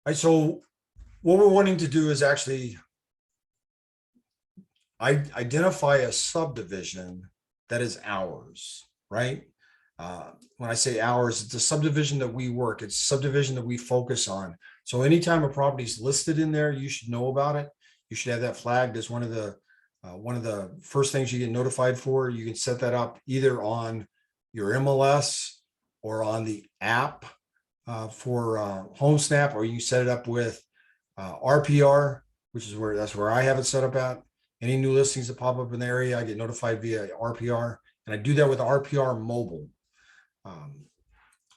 right, so what we're wanting to do is actually identify a subdivision that is ours, right? When I say ours, it's a subdivision that we work. It's a subdivision that we focus on. So anytime a property is listed in there, you should know about it. You should have that flagged as one of the first things you get notified for. You can set that up either on your MLS or on the app for HomeSnap, or you can set it up with RPR, which is that's where I have it set up at. Any new listings that pop up in the area, I get notified via RPR, and I do that with RPR mobile.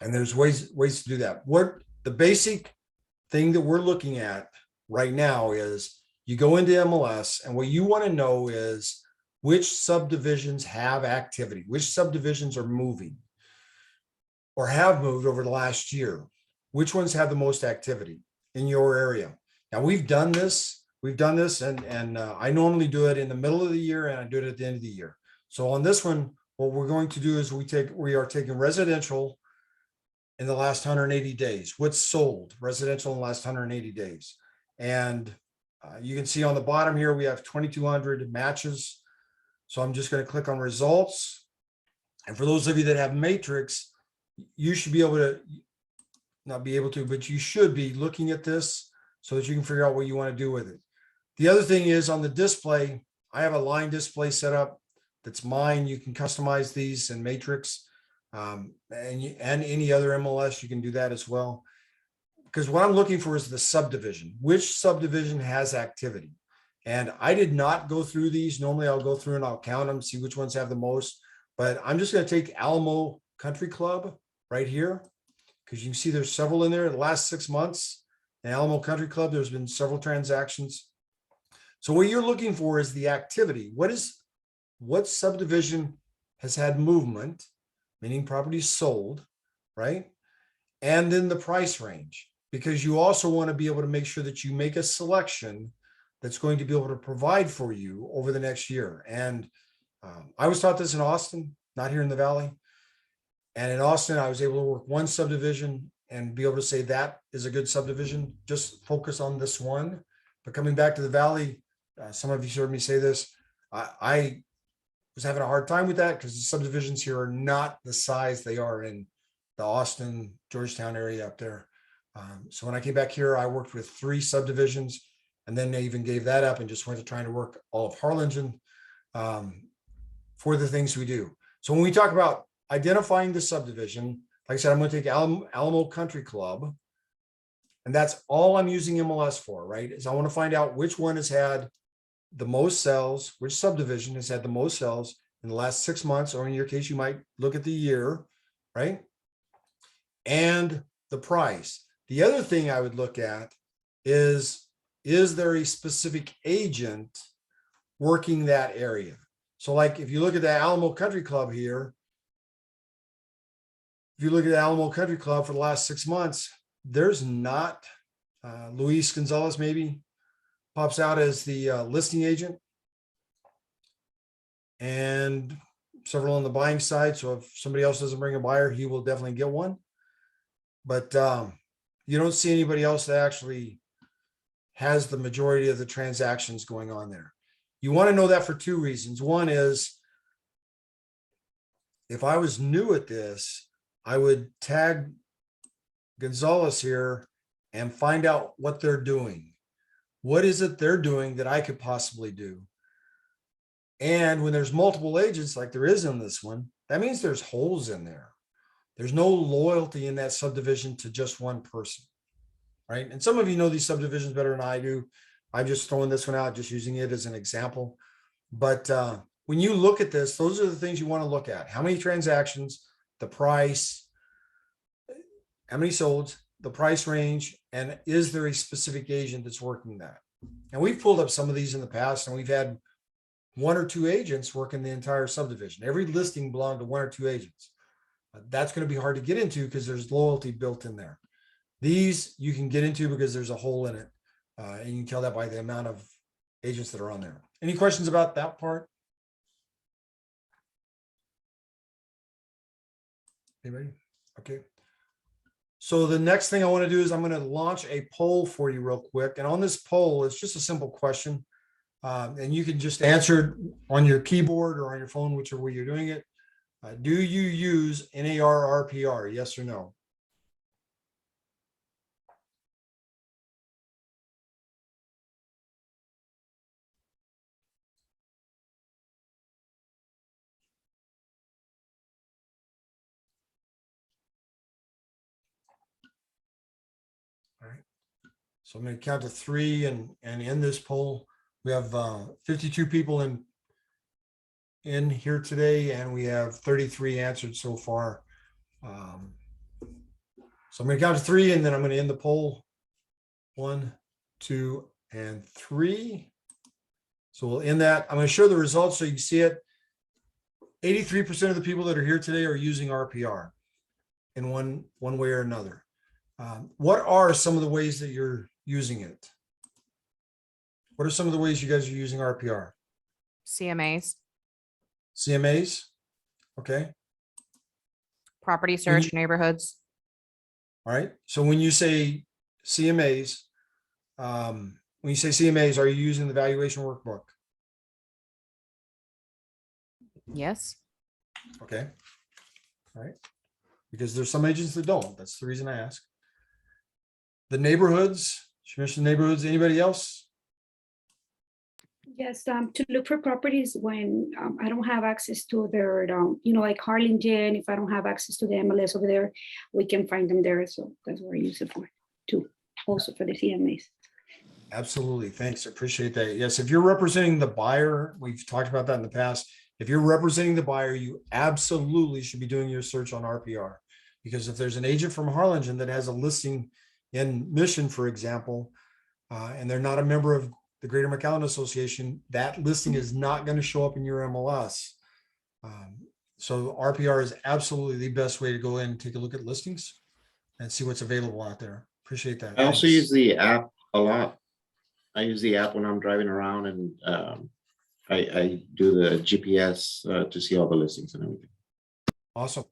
And there's ways to do that. What the basic thing that we're looking at right now is you go into MLS, and what you want to know is which subdivisions have activity, which subdivisions are moving or have moved over the last year, which ones have the most activity in your area. Now we've done this, and I normally do it in the middle of the year, and I do it at the end of the year. So on this one, what we're going to do is we are taking residential in the last 180 days. What's sold residential in the last 180 days? And you can see on the bottom here, we have 2,200 matches. So I'm just going to click on results. And for those of you that have matrix, you should be able to, not be able to, but you should be looking at this so that you can figure out what you want to do with it. The other thing is on the display, I have a line display set up that's mine. You can customize these in matrix, and any other MLS, you can do that as well. Because what I'm looking for is the subdivision. Which subdivision has activity? And I did not go through these. Normally I'll go through and I'll count them, see which ones have the most. But I'm just going to take Alamo Country Club right here, because you can see there's several in there. In the last 6 months, in Alamo Country Club, there's been several transactions. So what you're looking for is the activity. What subdivision has had movement, meaning properties sold, right? And then the price range, because you also want to be able to make sure that you make a selection that's going to be able to provide for you over the next year. And I was taught this in Austin, not here in the Valley. And in Austin, I was able to work one subdivision and be able to say that is a good subdivision. Just focus on this one. But coming back to the Valley, some of you heard me say this. I was having a hard time with that because the subdivisions here are not the size they are in the Austin, Georgetown area up there. So when I came back here, I worked with 3 subdivisions, and then they even gave that up and just went to trying to work all of Harlingen for the things we do. So when we talk about identifying the subdivision, like I said, I'm going to take Alamo Country Club, and that's all I'm using MLS for, right? Is I want to find out which one has had the most sales, which subdivision has had the most sales in the last 6 months, or in your case, you might look at the year, right? And the price. The other thing I would look at is there a specific agent working that area? So like if you look at the Alamo Country Club here, if you look at the Alamo Country Club for the last 6 months, there's not Luis Gonzalez maybe pops out as the listing agent, and several on the buying side. So if somebody else doesn't bring a buyer, he will definitely get one. But you don't see anybody else that actually has the majority of the transactions going on there. You want to know that for 2 reasons. One is, if I was new at this, I would tag Gonzalez here and find out what they're doing. What is it they're doing that I could possibly do? And when there's multiple agents like there is in this one, that means there's holes in there. There's no loyalty in that subdivision to just one person, right? And some of you know these subdivisions better than I do. I'm just throwing this one out, just using it as an example. But when you look at this, those are the things you want to look at. How many transactions, the price, how many sold, the price range, and is there a specific agent that's working that? And we've pulled up some of these in the past, and we've had 1 or 2 agents working the entire subdivision. Every listing belonged to 1 or 2 agents. That's going to be hard to get into because there's loyalty built in there. These you can get into because there's a hole in it. And you can tell that by the amount of agents that are on there. Any questions about that part? Anybody? Okay. So the next thing I want to do is I'm going to launch a poll for you real quick. And on this poll, it's just a simple question. And you can just answer it on your keyboard or on your phone, whichever way you're doing it. Do you use NAR RPR? Yes or no? All right. So I'm going to count to 3 and in this poll, we have 52 people in here today, and we have 33 answered so far. So I'm going to count to 3, and then I'm going to end the poll. 1, 2, and 3. So we'll end that. I'm going to show the results so you can see it. 83% of the people that are here today are using RPR in one way or another. What are some of the ways that you're using it? What are some of the ways you guys are using RPR? CMAs, CMAs? Okay. property search, neighborhoods. All right. So when you say CMAs, when you say CMAs, are you using the valuation workbook? Yes. Okay. All right. Because there's some agents that don't. That's the reason I ask. The neighborhoods, she mentioned neighborhoods. Anybody else? Yes, to look for properties when I don't have access to their, like Harlingen, if I don't have access to the MLS over there, we can find them there. So that's what I use it for too, also for the CMAs. Absolutely. Thanks. I appreciate that. Yes. If you're representing the buyer, we've talked about that in the past. If you're representing the buyer, you absolutely should be doing your search on RPR, because if there's an agent from Harlingen that has a listing in Mission, for example, and they're not a member of the Greater McAllen Association, that listing is not going to show up in your MLS. So RPR is absolutely the best way to go in and take a look at listings and see what's available out there. Appreciate that. I also Thanks. use the app a lot. I use the app when I'm driving around, and I do the GPS to see all the listings and everything. Awesome.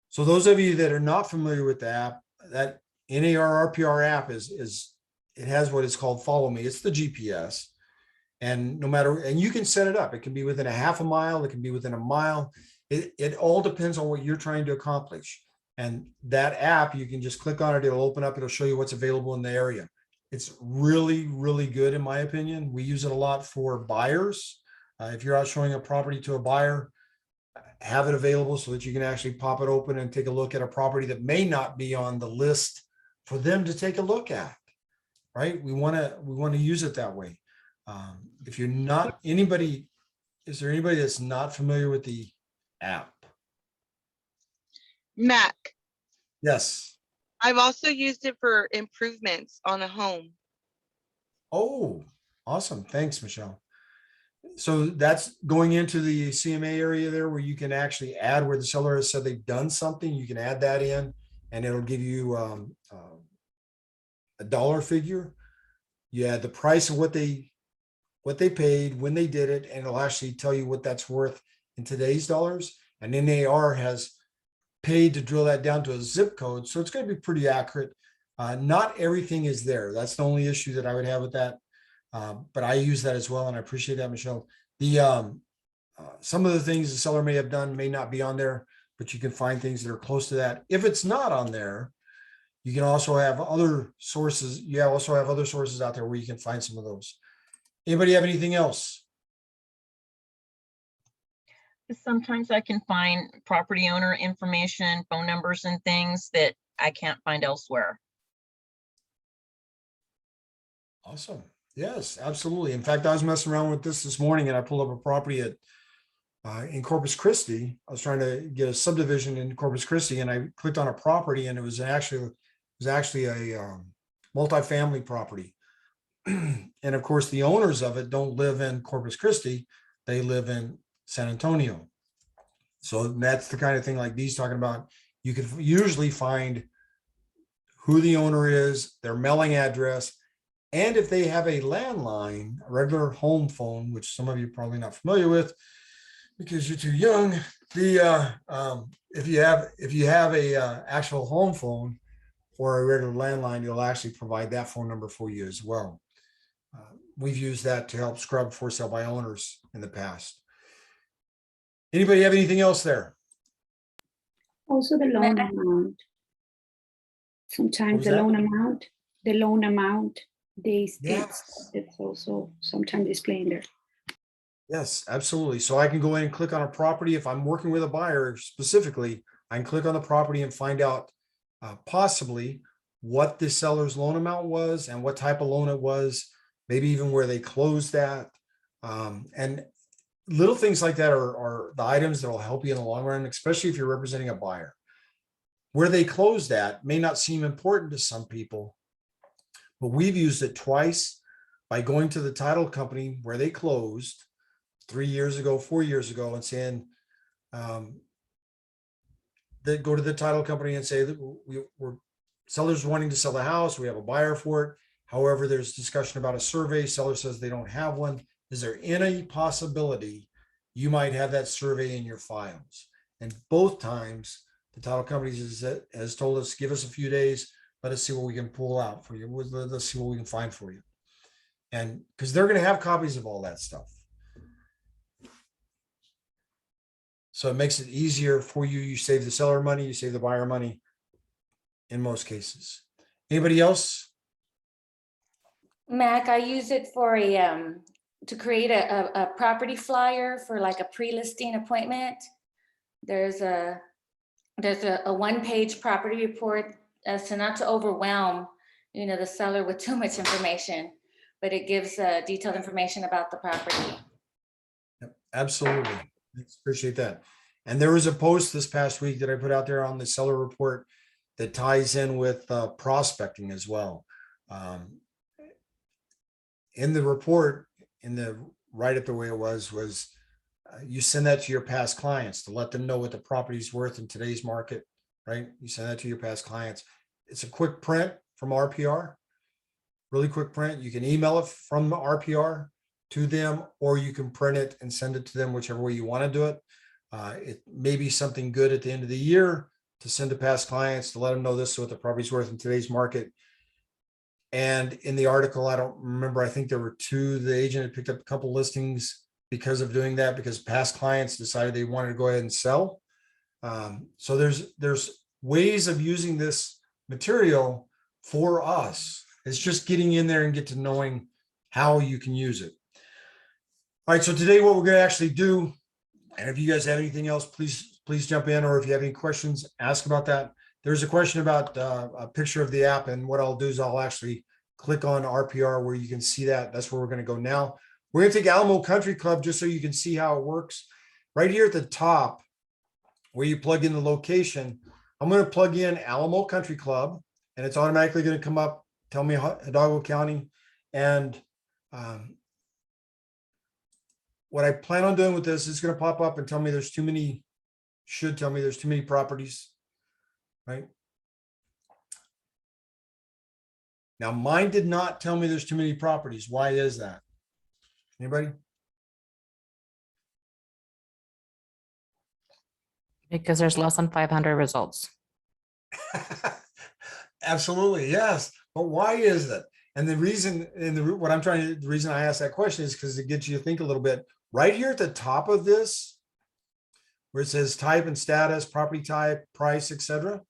So those of you that are not familiar with the app, that NAR RPR app it has what is called Follow Me. It's the GPS. And no matter, and you can set it up. It can be within a half a mile. It can be within a mile. It all depends on what you're trying to accomplish. And that app, you can just click on it. It'll open up. It'll show you what's available in the area. It's really, really good, in my opinion. We use it a lot for buyers. If you're out showing a property to a buyer, have it available so that you can actually pop it open and take a look at a property that may not be on the list for them to take a look at. Right? We want to use it that way. If you're not anybody, is there anybody that's not familiar with the app? Mac, Yes. I've also used it for improvements on a home. Oh, awesome. Thanks, Michelle. So that's going into the CMA area there where you can actually add where the seller has said they've done something. You can add that in and it'll give you a dollar figure. You add the price of what they paid, when they did it, and it'll actually tell you what that's worth in today's dollars. And NAR has paid to drill that down to a zip code. So it's going to be pretty accurate. Not everything is there. That's the only issue that I would have with that. But I use that as well. And I appreciate that, Michelle. Some of the things the seller may have done may not be on there, but you can find things that are close to that. If it's not on there, you can also have other sources. You also have other sources out there where you can find some of those. Anybody have anything else? Sometimes I can find property owner information, phone numbers and things that I can't find elsewhere. Awesome. Yes, absolutely. In fact, I was messing around with this morning and I pulled up a property in Corpus Christi. I was trying to get a subdivision in Corpus Christi and I clicked on a property and it was actually a multifamily property. And of course, the owners of it don't live in Corpus Christi. They live in San Antonio. So that's the kind of thing like Dee's talking about. You can usually find who the owner is, their mailing address, and if they have a landline, a regular home phone, which some of you are probably not familiar with because you're too young. If you have a actual home phone, or a regular landline, it'll actually provide that phone number for you as well. We've used that to help scrub for sale by owners in the past. Anybody have anything else there? Also the loan amount. Sometimes was the that? loan amount, Yes. it's also sometimes displaying there. Yes, absolutely. So I can go in and click on a property. If I'm working with a buyer specifically, I can click on the property and find out possibly what the seller's loan amount was and what type of loan it was, maybe even where they closed that. And little things like that are the items that will help you in the long run, especially if you're representing a buyer. Where they closed at may not seem important to some people, but we've used it twice by going to the title company where they closed 3 years ago, 4 years ago, and saying, they go to the title company and say that we're sellers wanting to sell the house. We have a buyer for it. However, there's discussion about a survey. Seller says they don't have one. Is there any possibility you might have that survey in your files? And both times the title company has told us, give us a few days. Let us see what we can pull out for you. Let's see what we can find for you. And because they're going to have copies of all that stuff. So it makes it easier for you. You save the seller money, you save the buyer money in most cases. Anybody else? Mac, I use it for to create a property flyer for like a pre-listing appointment. There's a one-page property report as to not to overwhelm, the seller with too much information, but it gives detailed information about the property. Yep, absolutely. Appreciate that. And there was a post this past week that I put out there on the seller report that ties in with prospecting as well. In the report, write it the way it was you send that to your past clients to let them know what the property's worth in today's market, right? You send that to your past clients. It's a quick print from RPR, really quick print. You can email it from RPR to them, or you can print it and send it to them, whichever way you want to do it. It may be something good at the end of the year to send to past clients to let them know this is what the property's worth in today's market. And in the article, I don't remember, I think there were two, the agent had picked up a couple listings because of doing that, because past clients decided they wanted to go ahead and sell. So there's ways of using this material for us. It's just getting in there and get to knowing how you can use it. All right, so today what we're going to actually do, and if you guys have anything else, please jump in, or if you have any questions, ask about that. There's a question about a picture of the app, and what I'll do is I'll actually click on RPR where you can see that. That's where we're going to go now. We're going to take Alamo Country Club just so you can see how it works. Right here at the top, where you plug in the location, I'm going to plug in Alamo Country Club, and it's automatically going to come up, tell me Hidalgo County, and what I plan on doing with this is going to pop up and tell me there's too many, should tell me there's too many properties, right? Now, mine did not tell me there's too many properties. Why is that? Anybody? Because there's less than 500 results. Absolutely, yes. But why is that? And the reason, what I'm trying to, the reason I ask that question is because it gets you to think a little bit. Right here at the top of this, where it says type and status, property type, price, etc.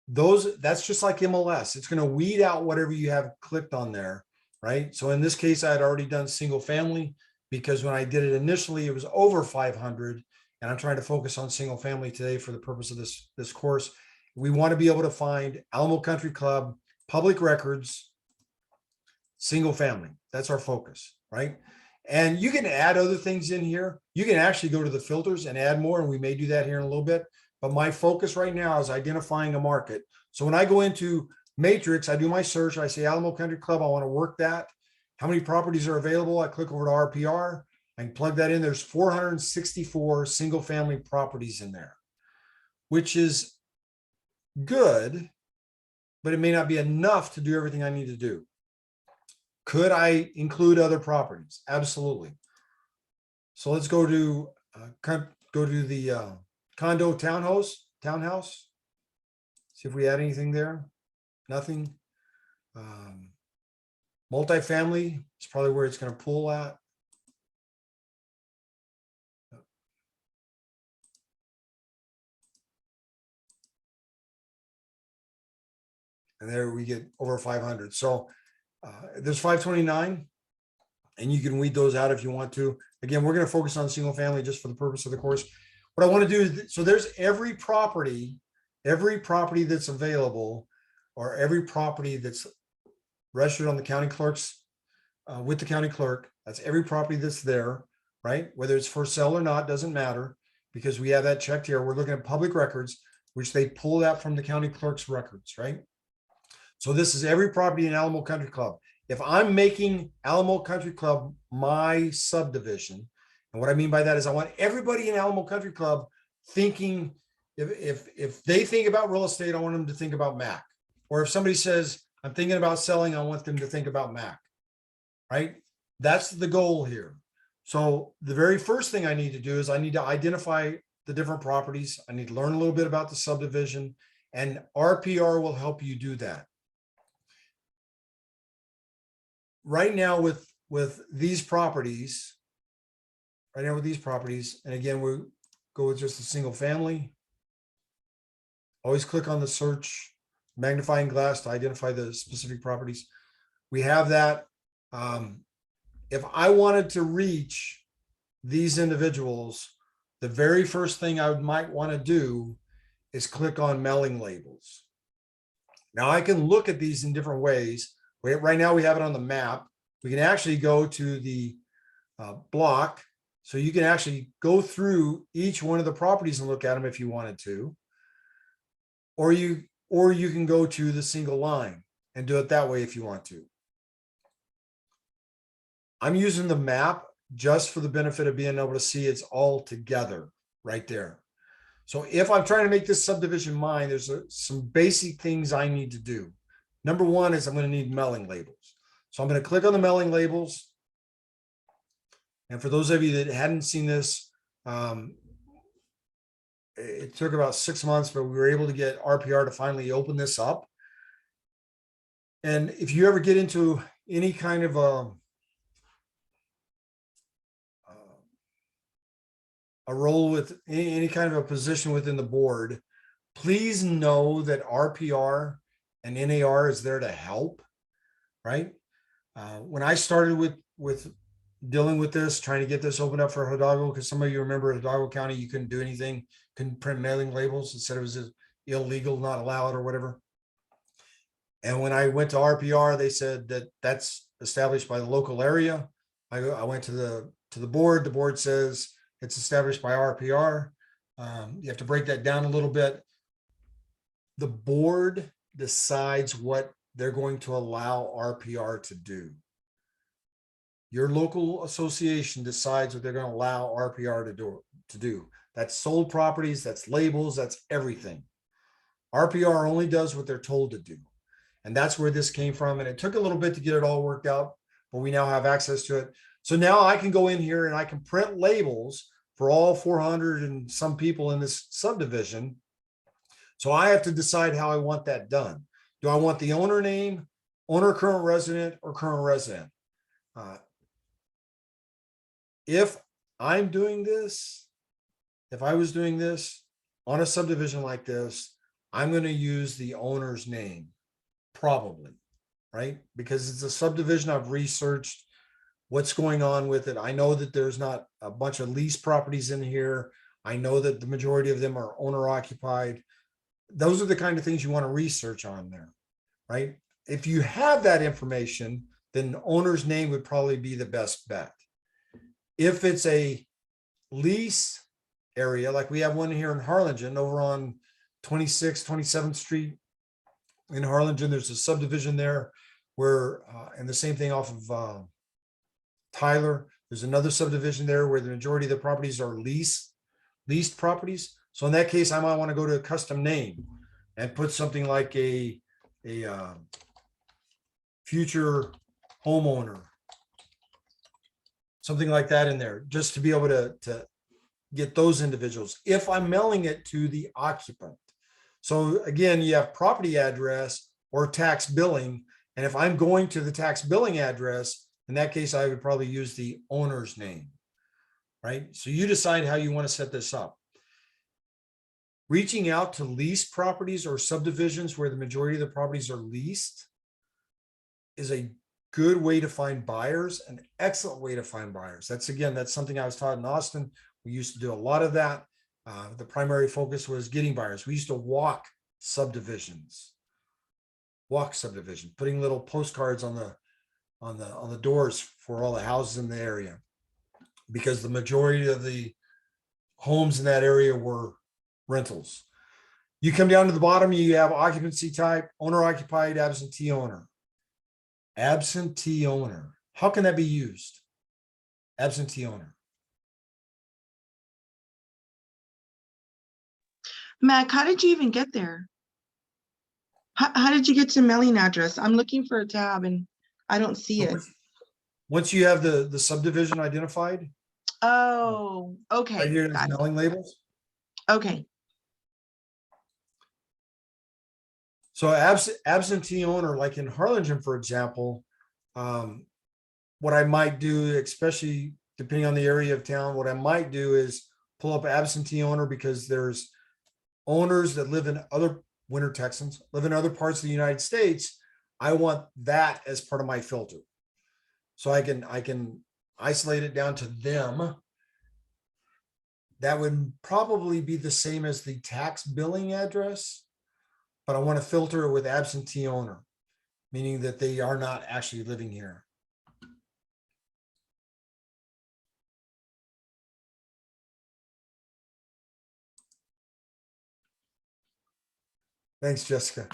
That's just like MLS. It's going to weed out whatever you have clicked on there, right? So in this case, I had already done single family, because when I did it initially, it was over 500, and I'm trying to focus on single family today for the purpose of this course. We want to be able to find Alamo Country Club, public records, single family. That's our focus, right? And you can add other things in here. You can actually go to the filters and add more, and we may do that here in a little bit. But my focus right now is identifying a market. So when I go into Matrix, I do my search. I say Alamo Country Club. I want to work that. How many properties are available? I click over to RPR. I can plug that in. There's 464 single family properties in there, which is good, but it may not be enough to do everything I need to do. Could I include other properties? Absolutely. So let's go to the condo townhouse. See if we add anything there. nothing. Multifamily is probably where it's going to pull at. And there we get over 500. So there's 529, and you can weed those out if you want to. Again, we're going to focus on single family just for the purpose of the course. What I want to do is, so there's every property that's available, or every property that's registered on the county clerk's, with the county clerk. That's every property that's there, right? Whether it's for sale or not, doesn't matter, because we have that checked here. We're looking at public records, which they pull that from the county clerk's records, right? So this is every property in Alamo Country Club. If I'm making Alamo Country Club my subdivision, and what I mean by that is I want everybody in Alamo Country Club thinking, if they think about real estate, I want them to think about Mac. Or if somebody says, I'm thinking about selling, I want them to think about Mac, right? That's the goal here. So the very first thing I need to do is I need to identify the different properties. I need to learn a little bit about the subdivision, and RPR will help you do that. Right now with these properties, and again, we go with just a single family. Always click on the search magnifying glass to identify the specific properties. We have that. If I wanted to reach these individuals, the very first thing I might want to do is click on mailing labels. Now I can look at these in different ways. Right now we have it on the map. We can actually go to the block. So you can actually go through each one of the properties and look at them if you wanted to. Or you can go to the single line and do it that way if you want to. I'm using the map just for the benefit of being able to see it's all together right there. So if I'm trying to make this subdivision mine, there's some basic things I need to do. Number one is I'm going to need mailing labels. So I'm going to click on the mailing labels. And for those of you that hadn't seen this, it took about 6 months, but we were able to get RPR to finally open this up. And if you ever get into any kind of a role with any kind of a position within the board, please know that RPR and NAR is there to help, right? When I started with dealing with this, trying to get this opened up for Hidalgo, because some of you remember Hidalgo County, you couldn't do anything, couldn't print mailing labels. It said it was illegal, not allowed or whatever. And when I went to RPR, they said that that's established by the local area. I went to the board. The board says it's established by RPR. You have to break that down a little bit. The board decides what they're going to allow RPR to do. Your local association decides what they're going to allow RPR to do. That's sold properties, that's labels, that's everything. RPR only does what they're told to do. And that's where this came from. And it took a little bit to get it all worked out, but we now have access to it. So now I can go in here and I can print labels for all 400 and some people in this subdivision. So I have to decide how I want that done. Do I want the owner name, owner, current resident, or current resident? If I'm doing this, if I was doing this on a subdivision like this, I'm going to use the owner's name, probably, right? Because it's a subdivision. I've researched what's going on with it. I know that there's not a bunch of lease properties in here. I know that the majority of them are owner occupied. Those are the kind of things you want to research on there, right? If you have that information, then the owner's name would probably be the best bet. If it's a lease area, like we have one here in Harlingen over on 26th, 27th Street in Harlingen, there's a subdivision there where, and the same thing off of Tyler, there's another subdivision there where the majority of the properties are leased properties. So in that case, I might want to go to a custom name and put something like a future homeowner, something like that in there, just to be able to get those individuals if I'm mailing it to the occupant. So again, you have property address, or tax billing. And if I'm going to the tax billing address, in that case, I would probably use the owner's name, right? So you decide how you want to set this up. Reaching out to leased properties or subdivisions where the majority of the properties are leased is a good way to find buyers, an excellent way to find buyers. That's something I was taught in Austin. We used to do a lot of that. The primary focus was getting buyers. We used to walk subdivisions, putting little postcards on the doors for all the houses in the area, because the majority of the homes in that area were rentals. You come down to the bottom, you have occupancy type, owner occupied, absentee owner. Absentee owner. How can that be used? Absentee owner. Mac, how did you even get there? How did you get to mailing address? I'm looking for a tab and I don't see it. Once you have the subdivision identified, Oh, okay. right here, there's Got it. mailing labels. Okay. So absentee owner, like in Harlingen, for example, what I might do, especially depending on the area of town, what I might do is pull up absentee owner, because there's owners that live in other winter Texans, live in other parts of the United States. I want that as part of my filter. So I can isolate it down to them. That would probably be the same as the tax billing address, but I want to filter it with absentee owner, meaning that they are not actually living here. Thanks, Jessica.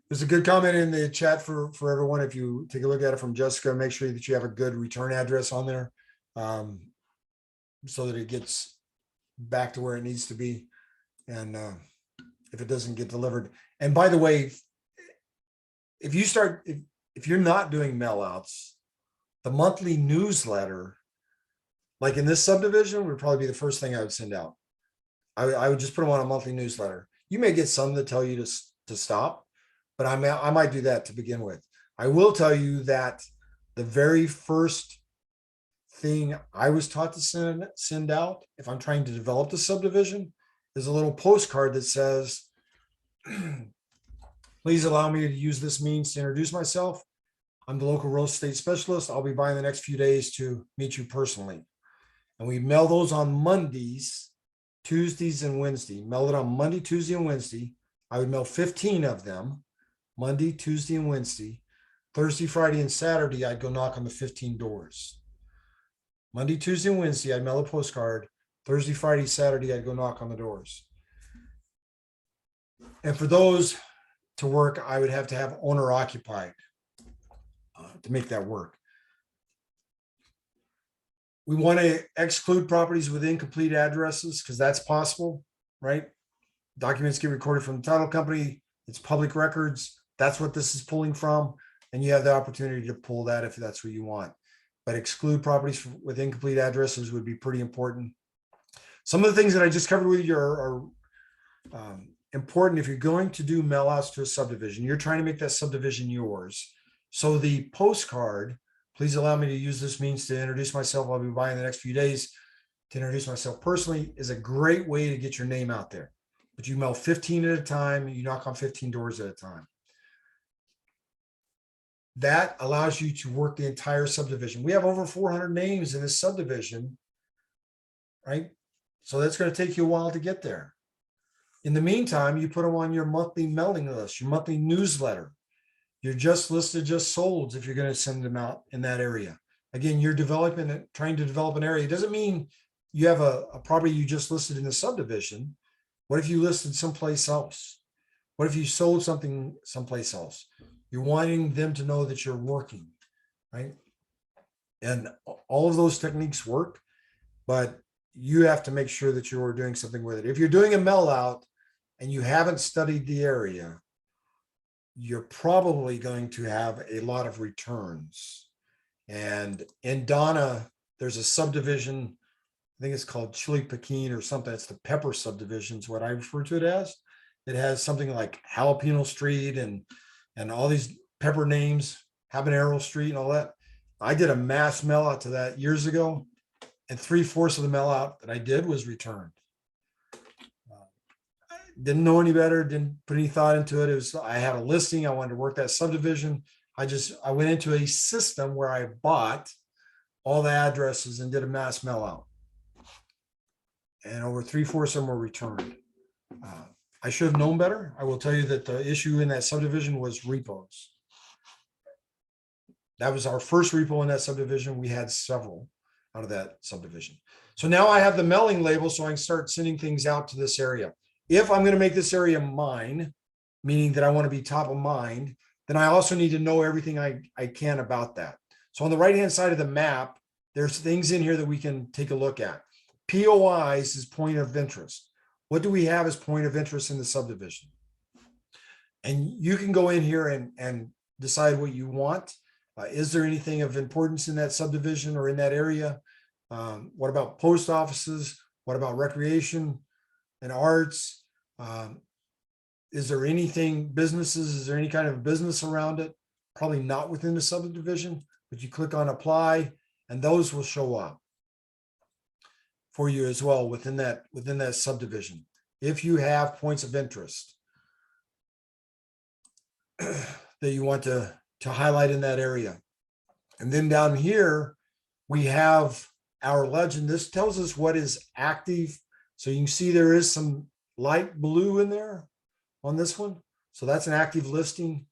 There's a good comment in the chat for everyone. If you take a look at it from Jessica, make sure that you have a good return address on there, so that it gets back to where it needs to be. And if it doesn't get delivered. And by the way, if you're not doing mail outs, the monthly newsletter, like in this subdivision, would probably be the first thing I would send out. I would just put them on a monthly newsletter. You may get some that tell you to stop, but I might do that to begin with. I will tell you that the very first thing I was taught to send out, if I'm trying to develop the subdivision, is a little postcard that says, please allow me to use this means to introduce myself. I'm the local real estate specialist. I'll be by in the next few days to meet you personally. And we mail those on Mondays, Tuesdays, and Wednesday. Mail it on Monday, Tuesday, and Wednesday. I would mail 15 of them, Monday, Tuesday, and Wednesday. Thursday, Friday, and Saturday, I'd go knock on the 15 doors. Monday, Tuesday, and Wednesday, I'd mail a postcard. Thursday, Friday, Saturday, I'd go knock on the doors. And for those to work, I would have to have owner occupied to make that work. We want to exclude properties with incomplete addresses because that's possible, right? Documents get recorded from the title company. It's public records. That's what this is pulling from. And you have the opportunity to pull that if that's what you want. But exclude properties with incomplete addresses would be pretty important. Some of the things that I just covered with you are important if you're going to do mail outs to a subdivision. You're trying to make that subdivision yours. So the postcard, please allow me to use this means to introduce myself. I'll be by in the next few days to introduce myself personally, is a great way to get your name out there. But you mail 15 at a time. You knock on 15 doors at a time. That allows you to work the entire subdivision. We have over 400 names in this subdivision, right? So that's going to take you a while to get there. In the meantime, you put them on your monthly mailing list, your monthly newsletter. You're just listed, just sold if you're going to send them out in that area. Again, you're trying to develop an area. It doesn't mean you have a property you just listed in the subdivision. What if you listed someplace else? What if you sold something someplace else? You're wanting them to know that you're working, right? And all of those techniques work, but you have to make sure that you're doing something with it. If you're doing a mail out and you haven't studied the area, you're probably going to have a lot of returns. And in Donna, there's a subdivision, I think it's called Chili Pekin or something. It's the Pepper subdivision is what I refer to it as. It has something like Jalapeno Street and and all these pepper names, Habanero Street and all that. I did a mass mail out to that years ago, and 3/4 of the mail out that I did was returned. Didn't know any better, didn't put any thought into it. It was, I had a listing, I wanted to work that subdivision. I went into a system where I bought all the addresses and did a mass mail out. And over 3/4 of them were returned. I should have known better. I will tell you that the issue in that subdivision was repos. That was our first repo in that subdivision. We had several out of that subdivision. So now I have the mailing label, so I can start sending things out to this area. If I'm going to make this area mine, meaning that I want to be top of mind, then I also need to know everything I can about that. So on the right-hand side of the map, there's things in here that we can take a look at. POIs is point of interest. What do we have as point of interest in the subdivision? And you can go in here and decide what you want. Is there anything of importance in that subdivision or in that area? What about post offices? What about recreation and arts? Is there anything businesses? Is there any kind of business around it? Probably not within the subdivision, but you click on apply and those will show up for you as well within that subdivision. If you have points of interest that you want to highlight in that area. And then down here, we have our legend. This tells us what is active. So you can see there is some light blue in there on this one. So that's an active listing.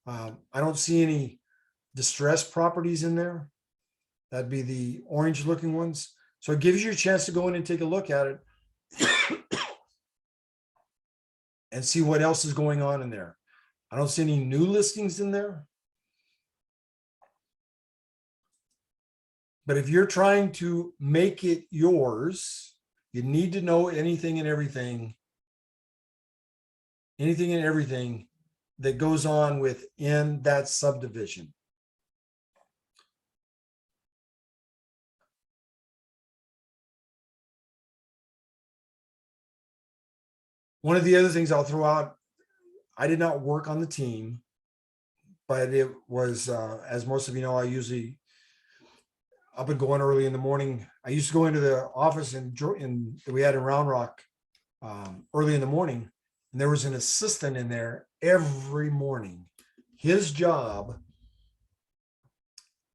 I don't see any distressed properties in there. That'd be the orange looking ones. So it gives you a chance to go in and take a look at it and see what else is going on in there. I don't see any new listings in there. But if you're trying to make it yours, you need to know anything and everything that goes on within that subdivision. One of the other things I'll throw out, I did not work on the team, but it was, as most of you know, I usually up and going early in the morning. I used to go into the office that we had in Round Rock early in the morning, and there was an assistant in there every morning. His job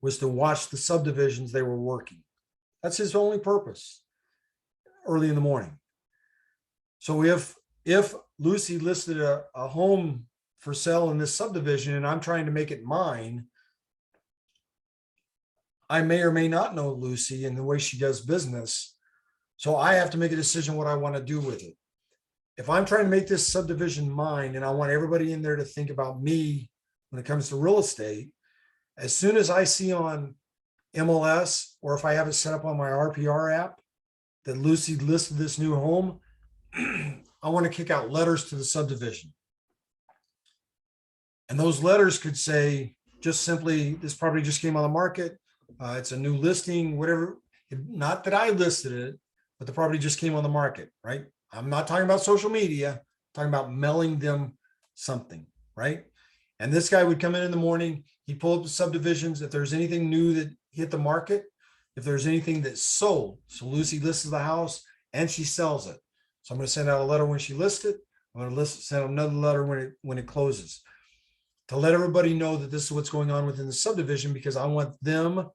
was to watch the subdivisions they were working. That's his only purpose early in the morning. So if Lucy listed a home for sale in this subdivision and I'm trying to make it mine, I may or may not know Lucy and the way she does business. So I have to make a decision what I want to do with it. If I'm trying to make this subdivision mine and I want everybody in there to think about me when it comes to real estate, as soon as I see on MLS or if I have it set up on my RPR app that Lucy listed this new home, I want to kick out letters to the subdivision. And those letters could say just simply, this property just came on the market. It's a new listing, whatever. Not that I listed it, but the property just came on the market, right? I'm not talking about social media, I'm talking about mailing them something, right? And this guy would come in the morning, he'd pull up the subdivisions. If there's anything new that hit the market, if there's anything that's sold. So Lucy lists the house and she sells it. So I'm going to send out a letter when she lists it. I'm going to send another letter when it closes to let everybody know that this is what's going on within the subdivision, because I want them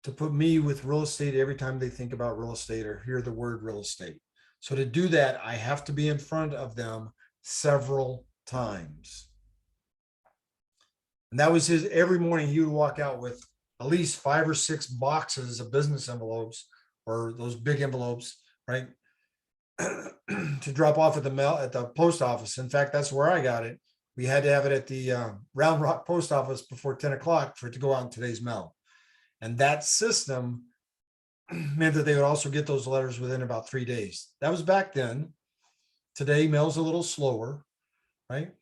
to put me with real estate every time they think about real estate or hear the word real estate. So to do that, I have to be in front of them several times. And that was his, every morning he would walk out with at least 5 or 6 boxes of business envelopes or those big envelopes, right? To drop off at the post office. In fact, that's where I got it. We had to have it at the Round Rock post office before 10 o'clock for it to go out in today's mail. And that system meant that they would also get those letters within about 3 days. That was back then. Today, mail's a little slower, right?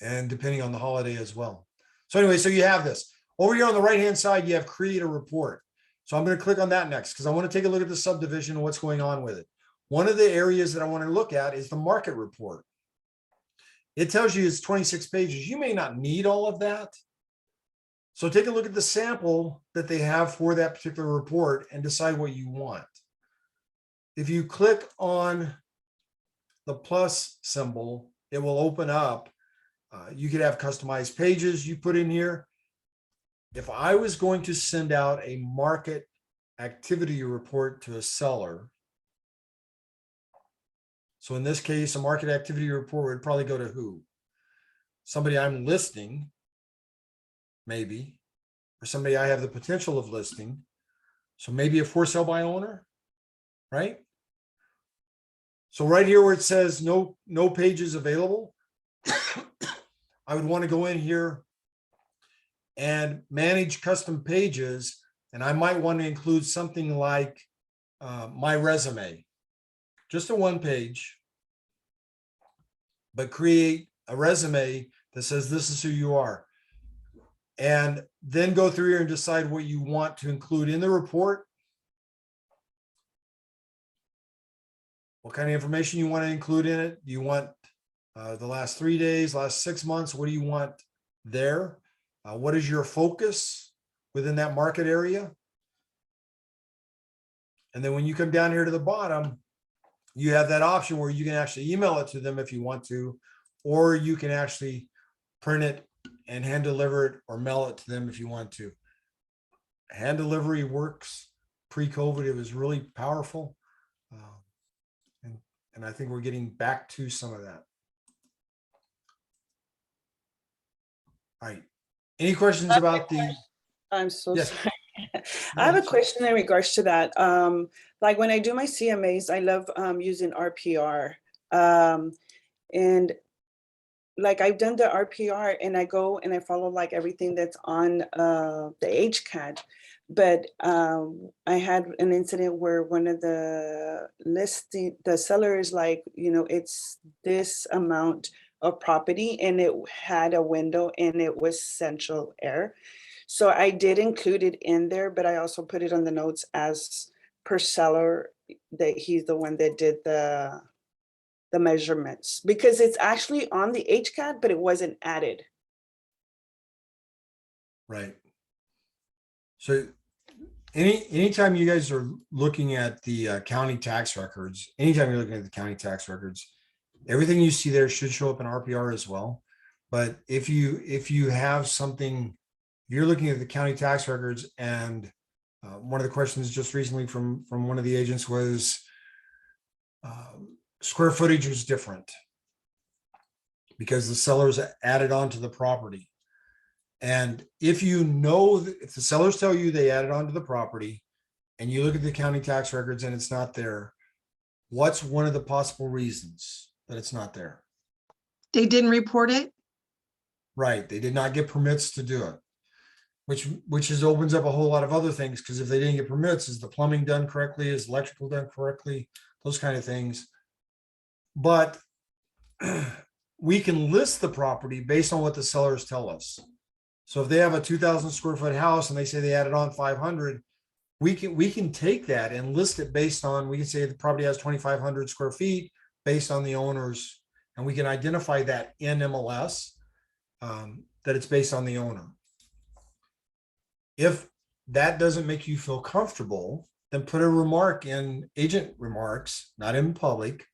And depending on the holiday as well. So anyway, so you have this. Over here on the right-hand side, you have create a report. So I'm going to click on that next because I want to take a look at the subdivision and what's going on with it. One of the areas that I want to look at is the market report. It tells you it's 26 pages. You may not need all of that. So take a look at the sample that they have for that particular report and decide what you want. If you click on the plus symbol, it will open up. You could have customized pages you put in here. If I was going to send out a market activity report to a seller, so in this case, a market activity report would probably go to who? Somebody I'm listing, maybe, or somebody I have the potential of listing. So maybe a for sale by owner, right? So right here where it says no pages available, I would want to go in here and manage custom pages. And I might want to include something like my resume, just a one page, but create a resume that says this is who you are. And then go through here and decide what you want to include in the report. What kind of information you want to include in it? Do you want the last 3 days, last 6 months? What do you want there? What is your focus within that market area? And then when you come down here to the bottom, you have that option where you can actually email it to them if you want to, or you can actually print it and hand deliver it or mail it to them if you want to. Hand delivery works. Pre-COVID, it was really powerful. And I think we're getting back to some of that. All right. Any questions about the? I'm so Yes. sorry. I have a question in regards to that. Like when I do my CMAs, I love using RPR. And like I've done the RPR and I go and I follow like everything that's on the HCAD. But I had an incident where one of the sellers like, you know, it's this amount of property and it had a window and it was central air. So I did include it in there, but I also put it on the notes as per seller that he's the one that did the measurements, because it's actually on the HCAD, but it wasn't added. Right. So anytime you guys are looking at the county tax records, anytime you're looking at the county tax records, everything you see there should show up in RPR as well. But if you have something, if you're looking at the county tax records, and one of the questions just recently from one of the agents was square footage was different because the sellers added on to the property. And if you know, if the sellers tell you they added on to the property and you look at the county tax records and it's not there, what's one of the possible reasons that it's not there? They didn't report it? Right. They did not get permits to do it, which opens up a whole lot of other things, because if they didn't get permits, is the plumbing done correctly? Is electrical done correctly? Those kind of things. But we can list the property based on what the sellers tell us. So if they have a 2,000 square foot house and they say they added on 500, we can take that and list it based on, we can say the property has 2,500 square feet based on the owners, and we can identify that in MLS, that it's based on the owner. If that doesn't make you feel comfortable, then put a remark in agent remarks, not in public,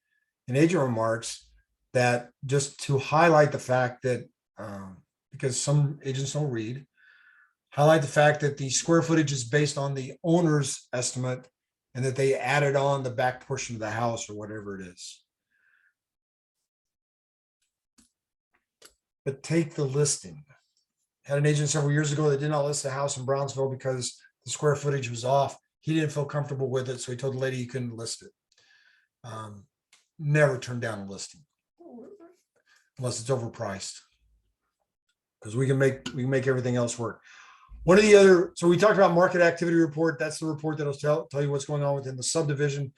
in agent remarks, that just to highlight the fact that, because some agents don't read, highlight the fact that the square footage is based on the owner's estimate and that they added on the back portion of the house or whatever it is. But take the listing. Had an agent several years ago that did not list a house in Brownsville because the square footage was off. He didn't feel comfortable with it, so he told the lady he couldn't list it. Never turn down a listing unless it's overpriced, because we can make everything else work. One of the other, so we talked about market activity report. That's the report that'll tell you what's going on within the subdivision.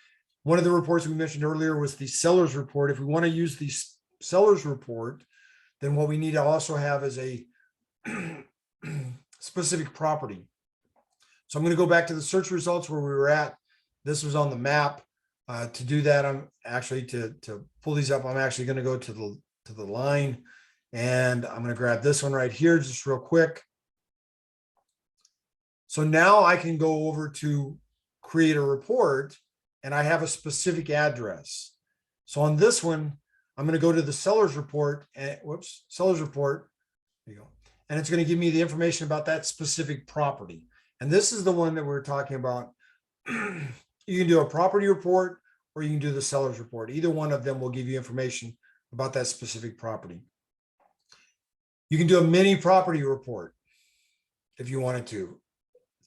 One of the reports we mentioned earlier was the seller's report. If we want to use the seller's report, then what we need to also have is a specific property. So I'm going to go back to the search results where we were at. This was on the map. To do that, I'm actually to pull these up. I'm actually going to go to to the line. And I'm going to grab this one right here just real quick. So now I can go over to create a report and I have a specific address. So on this one, I'm going to go to the seller's report and seller's report. There you go. And it's going to give me the information about that specific property. And this is the one that we're talking about. You can do a property report or you can do the seller's report. Either one of them will give you information about that specific property. You can do a mini property report if you wanted to.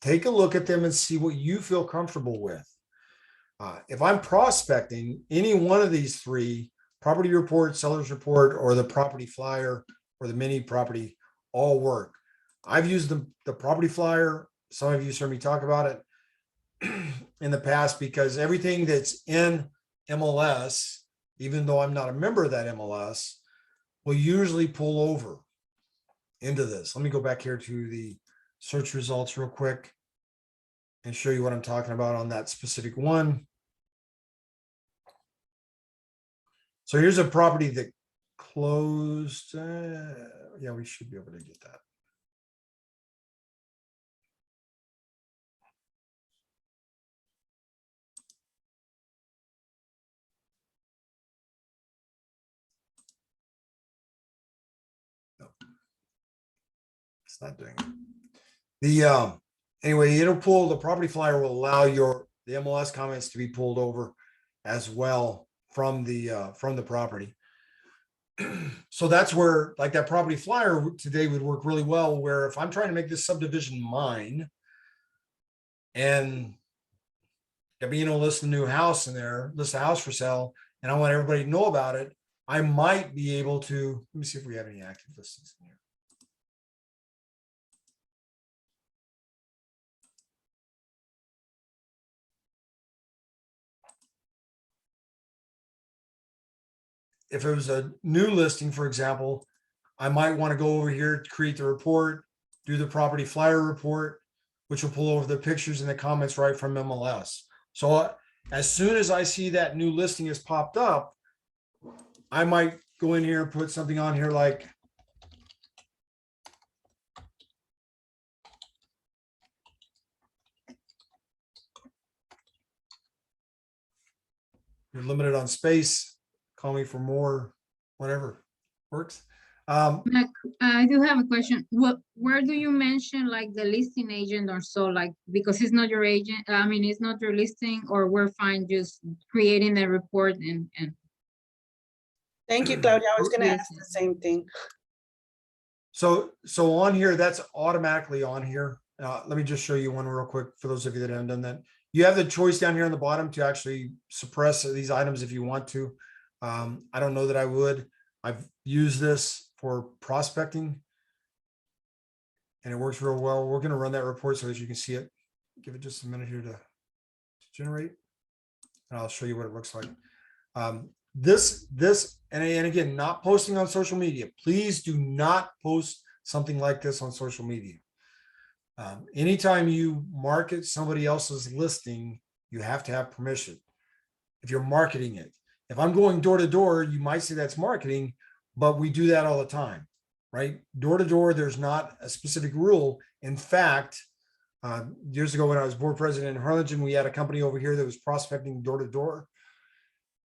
Take a look at them and see what you feel comfortable with. If I'm prospecting, any one of these three, property report, seller's report, or the property flyer, or the mini property, all work. I've used the property flyer. Some of you heard me talk about it in the past because everything that's in MLS, even though I'm not a member of that MLS, will usually pull over into this. Let me go back here to the search results real quick and show you what I'm talking about on that specific one. So here's a property that closed. Yeah, we should be able to get that. No, it's not doing it. The anyway, it'll pull, the property flyer will allow the MLS comments to be pulled over as well from the property. So that's where, like, that property flyer today would work really well, where if I'm trying to make this subdivision mine and list a new house in there, list a house for sale, and I want everybody to know about it, I might be able to, let me see if we have any active listings in here. If it was a new listing, for example, I might want to go over here to create the report, do the property flyer report, which will pull over the pictures and the comments right from MLS. So as soon as I see that new listing has popped up, I might go in here and put something on here like you're limited on space, call me for more, whatever works. I do have a question. Where do you mention like the listing agent or so, like, because it's not your agent, I mean, it's not your listing, or we're fine just creating a report and Thank you, Claudia. I was gonna ask the same thing. So on here, that's automatically on here. Let me just show you one real quick for those of you that haven't done that. You have the choice down here on the bottom to actually suppress these items if you want to. I don't know that I would. I've used this for prospecting and it works real well. We're going to run that report so that you can see it. Give it just a minute here to generate, and I'll show you what it looks like. This and again, not posting on social media. Please do not post something like this on social media. Anytime you market somebody else's listing, you have to have permission if you're marketing it. If I'm going door to door, you might say that's marketing, but we do that all the time, right? Door to door, there's not a specific rule. In fact, years ago when I was board president in Harlingen, we had a company over here that was prospecting door to door.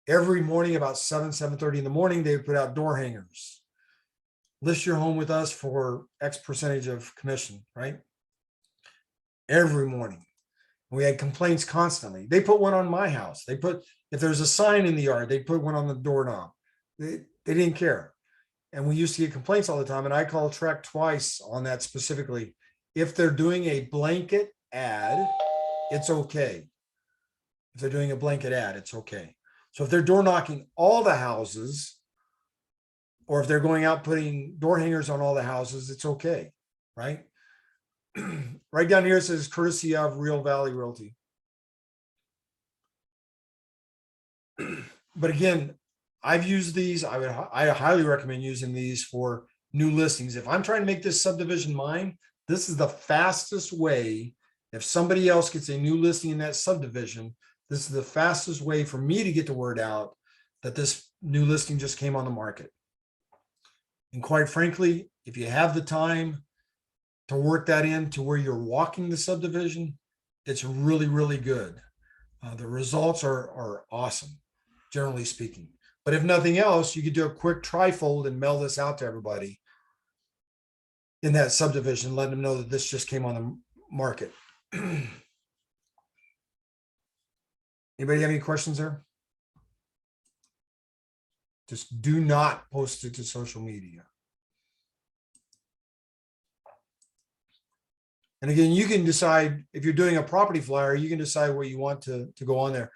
Every morning about 7:30 in the morning, they would put out door hangers. List your home with us for X percentage of commission, right? Every morning. We had complaints constantly. They put one on my house. They put, if there's a sign in the yard, they put one on the doorknob. They didn't care. And we used to get complaints all the time. And I called track twice on that specifically. If they're doing a blanket ad, it's okay. If they're doing a blanket ad, it's okay. So if they're door knocking all the houses, or if they're going out putting door hangers on all the houses, it's okay, right? Right down here it says courtesy of Real Valley Realty. But again, I've used these. I highly recommend using these for new listings. If I'm trying to make this subdivision mine, this is the fastest way. If somebody else gets a new listing in that subdivision, this is the fastest way for me to get the word out that this new listing just came on the market. And quite frankly, if you have the time to work that into where you're walking the subdivision, it's really, really good. The results are awesome, generally speaking. But if nothing else, you could do a quick trifold and mail this out to everybody in that subdivision, letting them know that this just came on the market. Anybody have any questions there? Just do not post it to social media. And again, you can decide if you're doing a property flyer, you can decide what you want to go on there.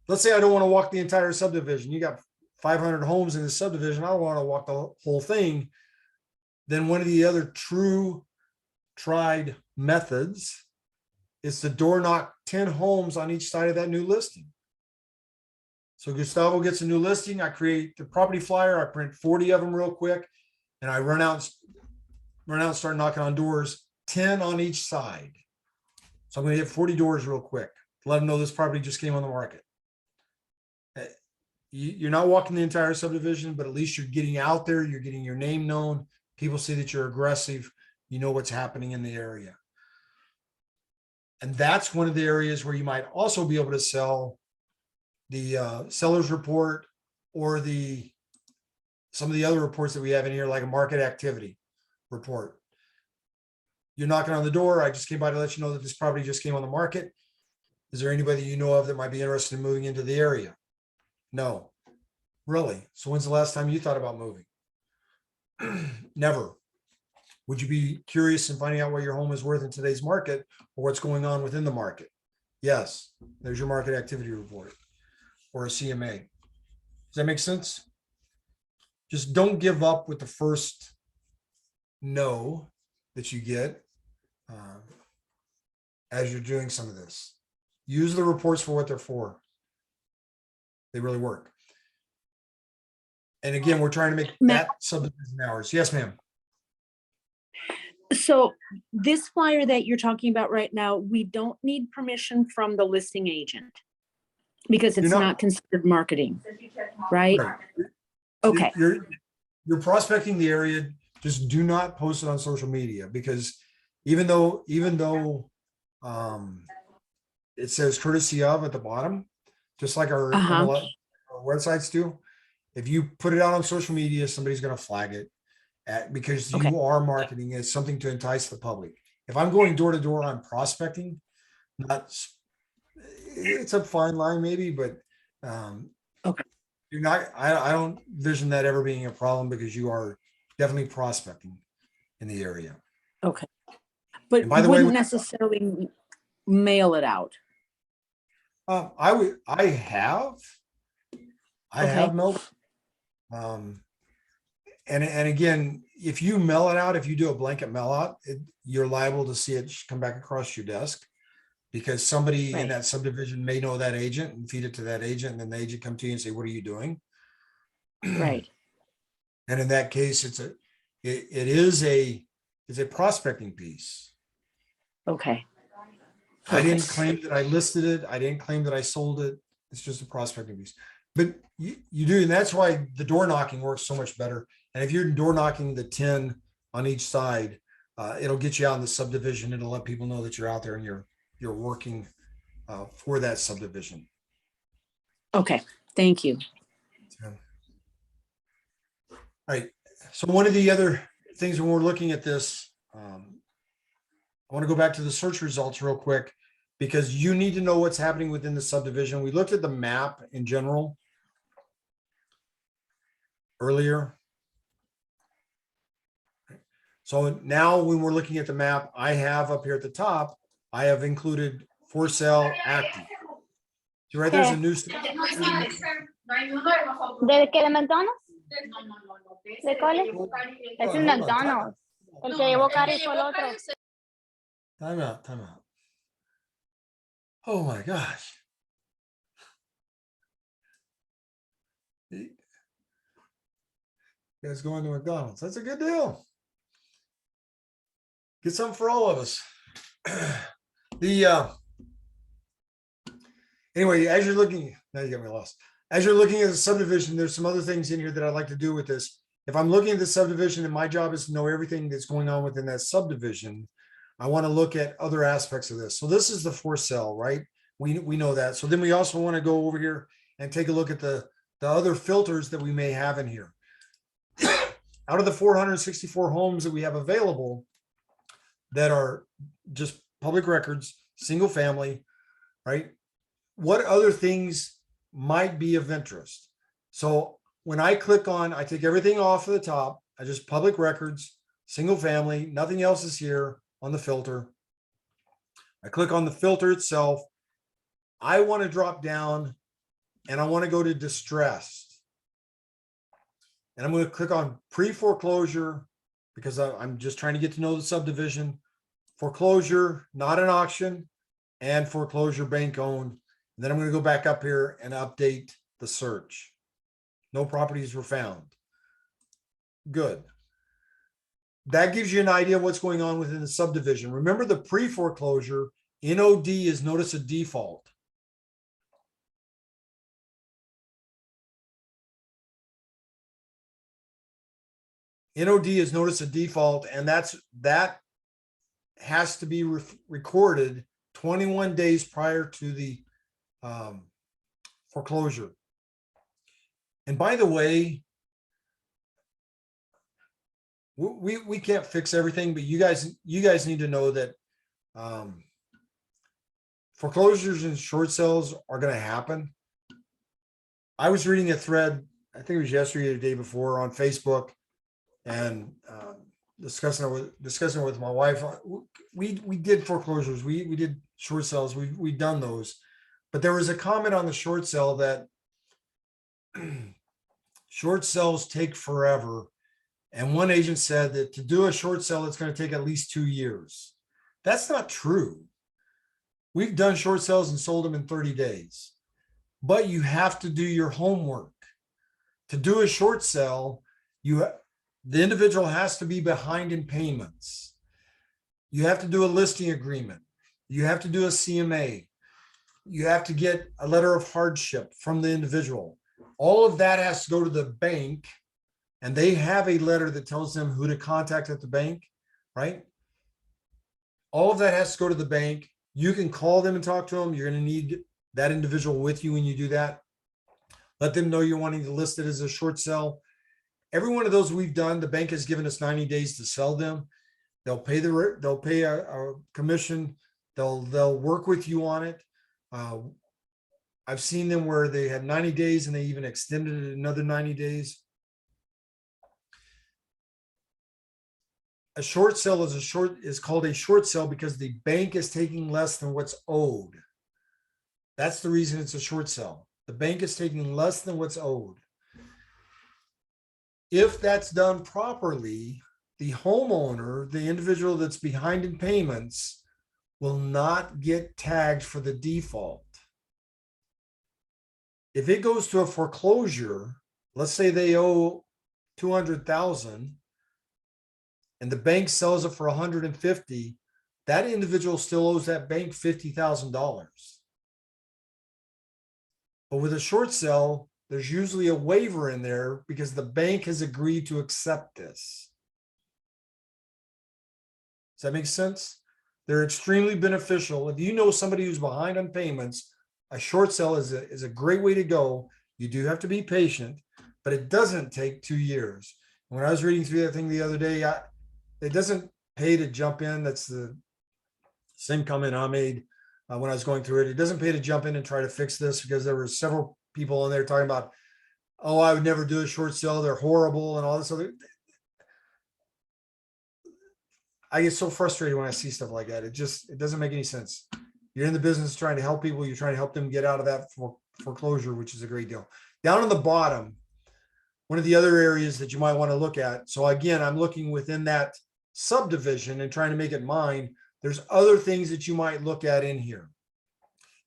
Let's say I don't want to walk the entire subdivision. You got 500 homes in the subdivision. I don't want to walk the whole thing. Then one of the other true tried methods is to door knock 10 homes on each side of that new listing. So Gustavo gets a new listing. I create the property flyer. I print 40 of them real quick, and I run out, start knocking on doors, 10 on each side. So I'm going to hit 40 doors real quick. Let them know this property just came on the market. You're not walking the entire subdivision, but at least you're getting out there. You're getting your name known. People see that you're aggressive. You know what's happening in the area. And that's one of the areas where you might also be able to sell the seller's report or some of the other reports that we have in here, like a market activity report. You're knocking on the door. I just came by to let you know that this property just came on the market. Is there anybody you know of that might be interested in moving into the area? No. Really? So when's the last time you thought about moving? Never. Would you be curious in finding out what your home is worth in today's market or what's going on within the market? Yes. There's your market activity report or a CMA. Does that make sense? Just don't give up with the first no that you get as you're doing some of this. Use the reports for what they're for. They really work. And again, we're trying to make that subdivision hours. Yes, ma'am. So this flyer that you're talking about right now, we don't need permission from the listing agent because it's not considered marketing, right? Right. Okay. You're prospecting the area. Just do not post it on social media, because even though it says courtesy of at the bottom, just like our websites do, if you put it out on social media, somebody's going to flag it because you are marketing as something to entice the public. If I'm going door to door, I'm prospecting. It's a fine line maybe, but you're not. I don't envision that ever being a problem because you are definitely prospecting in the area. Okay. But by the wouldn't way, necessarily mail it out. I have mailed. And again, if you mail it out, if you do a blanket mail out, you're liable to see it come back across your desk because somebody in that subdivision may know that agent and feed it to that agent, and then the agent come to you and say, "What are you doing?" Right. And in that case, it is a prospecting piece. Okay. I didn't claim that I listed it. I didn't claim that I sold it. It's just a prospecting piece. But you do, and that's why the door knocking works so much better. And if you're door knocking the 10 on each side, it'll get you out in the subdivision. It'll let people know that you're out there and you're working for that subdivision. Okay. Thank you. All right. So one of the other things when we're looking at this, I want to go back to the search results real quick because you need to know what's happening within the subdivision. We looked at the map in general earlier. So now when we're looking at the map, I have up here at the top, I have included for sale active. So right there's a new. ¿De qué? ¿De McDonald's? ¿De cuál? Es el McDonald's. El que llevó Cari fue el otro. Time out. Oh my gosh. You guys going to McDonald's. That's a good deal. Get something for all of us. Anyway, as you're looking, now you got me lost. As you're looking at the subdivision, there's some other things in here that I'd like to do with this. if I'm looking at the subdivision and my job is to know everything that's going on within that subdivision, I want to look at other aspects of this. So this is the for sale, right? We know that. So then we also want to go over here and take a look at the other filters that we may have in here. Out of the 464 homes that we have available that are just public records, single family, right? What other things might be of interest? So when I click on, I take everything off of the top, I just public records, single family, nothing else is here on the filter. I click on the filter itself. I want to drop down and I want to go to distressed. And I'm going to click on pre-foreclosure because I'm just trying to get to know the subdivision. Foreclosure, not an auction, and foreclosure bank owned. And then I'm going to go back up here and update the search. No properties were found. Good. That gives you an idea of what's going on within the subdivision. Remember the pre-foreclosure, NOD is notice of default. NOD is notice of default, and that has to be recorded 21 days prior to the foreclosure. And by the way, we can't fix everything, but you guys need to know that foreclosures and short sales are going to happen. I was reading a thread, I think it was yesterday or the day before, on Facebook, and discussing it with my wife. We did foreclosures, we did short sales, we've done those, but there was a comment on the short sale that short sales take forever. And one agent said that to do a short sale, it's going to take at least 2 years. That's not true. We've done short sales and sold them in 30 days, but you have to do your homework. To do a short sale, the individual has to be behind in payments. You have to do a listing agreement. You have to do a CMA. You have to get a letter of hardship from the individual. All of that has to go to the bank, and they have a letter that tells them who to contact at the bank, right? All of that has to go to the bank. You can call them and talk to them. You're going to need that individual with you when you do that. Let them know you're wanting to list it as a short sale. Every one of those we've done, the bank has given us 90 days to sell them. They'll pay a commission. They'll work with you on it. I've seen them where they had 90 days and they even extended it another 90 days. A short sale is called a short sale because the bank is taking less than what's owed. That's the reason it's a short sale. The bank is taking less than what's owed. If that's done properly, the homeowner, the individual that's behind in payments, will not get tagged for the default. If it goes to a foreclosure, let's say they owe $200,000 and the bank sells it for $150,000, that individual still owes that bank $50,000. But with a short sale, there's usually a waiver in there because the bank has agreed to accept this. Does that make sense? They're extremely beneficial. If you know somebody who's behind on payments, a short sale is a great way to go. You do have to be patient, but it doesn't take 2 years. When I was reading through that thing the other day, it doesn't pay to jump in. That's the same comment I made when I was going through it. It doesn't pay to jump in and try to fix this because there were several people in there talking about, oh, I would never do a short sale. They're horrible and all this other. I get so frustrated when I see stuff like that. It doesn't make any sense. You're in the business trying to help people. You're trying to help them get out of that foreclosure, which is a great deal. Down on the bottom, one of the other areas that you might want to look at. So again, I'm looking within that subdivision and trying to make it mine. There's other things that you might look at in here.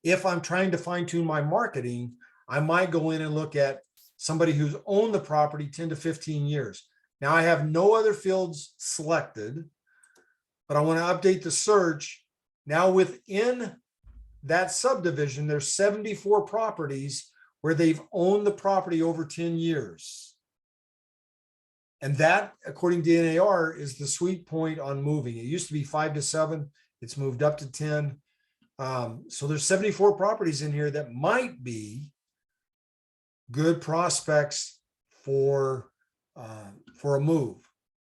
If I'm trying to fine tune my marketing, I might go in and look at somebody who's owned the property 10 to 15 years. Now I have no other fields selected, but I want to update the search. Now within that subdivision, there's 74 properties where they've owned the property over 10 years. And that, according to NAR, is the sweet point on moving. It used to be 5 to 7. It's moved up to 10. So there's 74 properties in here that might be good prospects for a move